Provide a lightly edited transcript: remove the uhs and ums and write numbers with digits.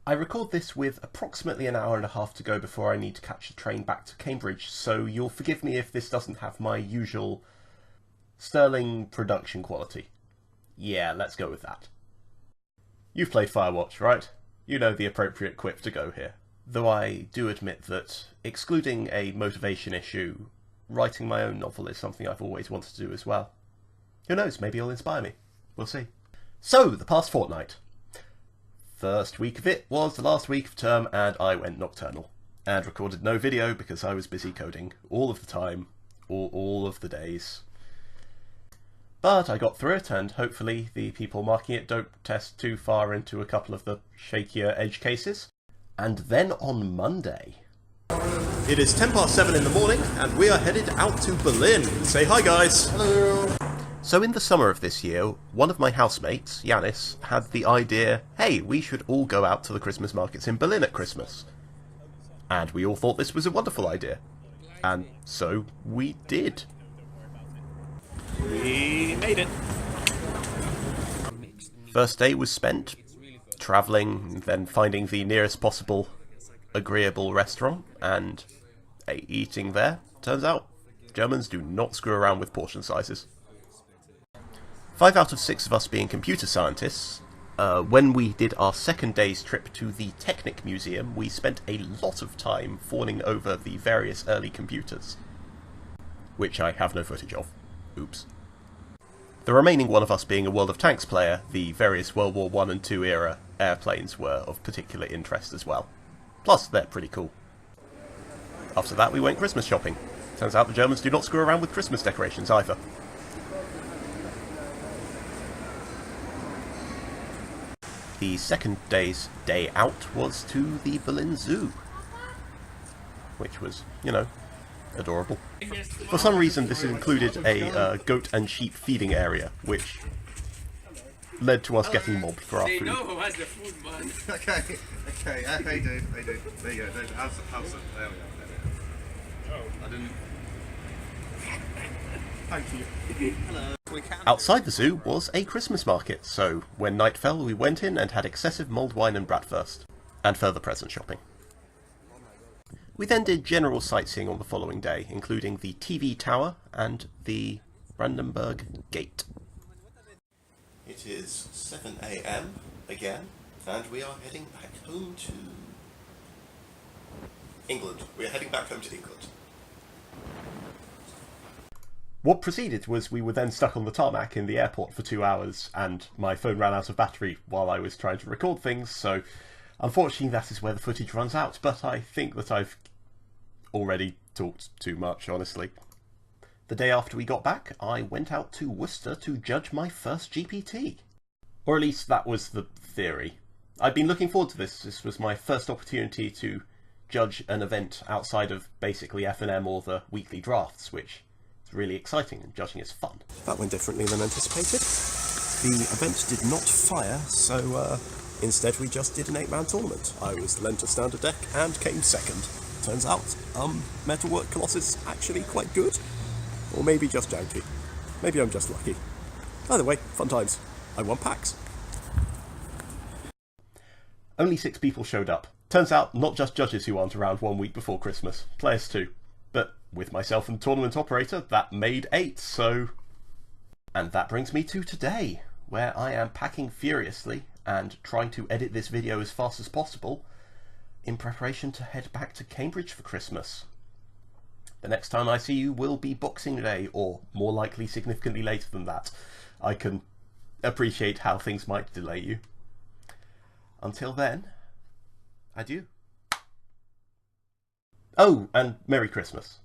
I record this with approximately an hour and a half to go before I need to catch a train back to Cambridge, so you'll forgive me if this doesn't have my usual sterling production quality. Yeah, let's go with that. You've played Firewatch, right? You know the appropriate quip to go here. Though I do admit that, excluding a motivation issue, writing my own novel is something I've always wanted to do as well. Who knows, maybe it'll inspire me. We'll see. So, the past fortnight. First week of it was the last week of term and I went nocturnal. And recorded no video because I was busy coding all of the time, all of the days. But I got through it, and hopefully the people marking it don't test too far into a couple of the shakier edge cases. And then on Monday... It is 7:10 in the morning, and we are headed out to Berlin. Say hi, guys! Hello! So in the summer of this year, one of my housemates, Yanis, had the idea, hey, we should all go out to the Christmas markets in Berlin at Christmas. And we all thought this was a wonderful idea. And so we did. We made it. First day was spent travelling, then finding the nearest possible agreeable restaurant and eating there. Turns out, Germans do not screw around with portion sizes. 5 out of 6 of us being computer scientists, when we did our second day's trip to the Technic Museum, we spent a lot of time fawning over the various early computers. Which I have no footage of. Oops. The remaining one of us being a World of Tanks player, the various World War I and II era airplanes were of particular interest as well. Plus, they're pretty cool. After that, we went Christmas shopping. Turns out the Germans do not screw around with Christmas decorations either. The second day's day out was to the Berlin Zoo. Which was, you know, adorable. For some reason this included a goat and sheep feeding area, which led to us getting mobbed for our food. They know who has the food, man. Okay, they do. There you go, how's it? There we go. Oh, I didn't... Thank you. Hello. Outside the zoo was a Christmas market, so when night fell we went in and had excessive mulled wine and bratwurst, and further present shopping. We then did general sightseeing on the following day, including the TV Tower and the Brandenburg Gate. It is 7 AM again, and we are heading back home to England. We are heading back home to England. What proceeded was we were then stuck on the tarmac in the airport for 2 hours, and my phone ran out of battery while I was trying to record things, so unfortunately that is where the footage runs out, but I think that I've already talked too much, honestly. The day after we got back, I went out to Worcester to judge my first GPT. Or at least that was the theory. I'd been looking forward to this. This was my first opportunity to judge an event outside of basically F&M or the weekly drafts, which is really exciting, and judging is fun. That went differently than anticipated. The event did not fire, so instead we just did an 8-man tournament. I was lent a standard deck and came second. Turns out, Metalwork Colossus is actually quite good. Or maybe just janky. Maybe I'm just lucky. Either way, fun times. I won packs. Only 6 people showed up. Turns out, not just judges who aren't around 1 week before Christmas. Players too. But with myself and the tournament operator, that made 8, so... And that brings me to today, where I am packing furiously and trying to edit this video as fast as possible in preparation to head back to Cambridge for Christmas. The next time I see you will be Boxing Day, or more likely significantly later than that. I can appreciate how things might delay you. Until then, adieu. Oh, and Merry Christmas.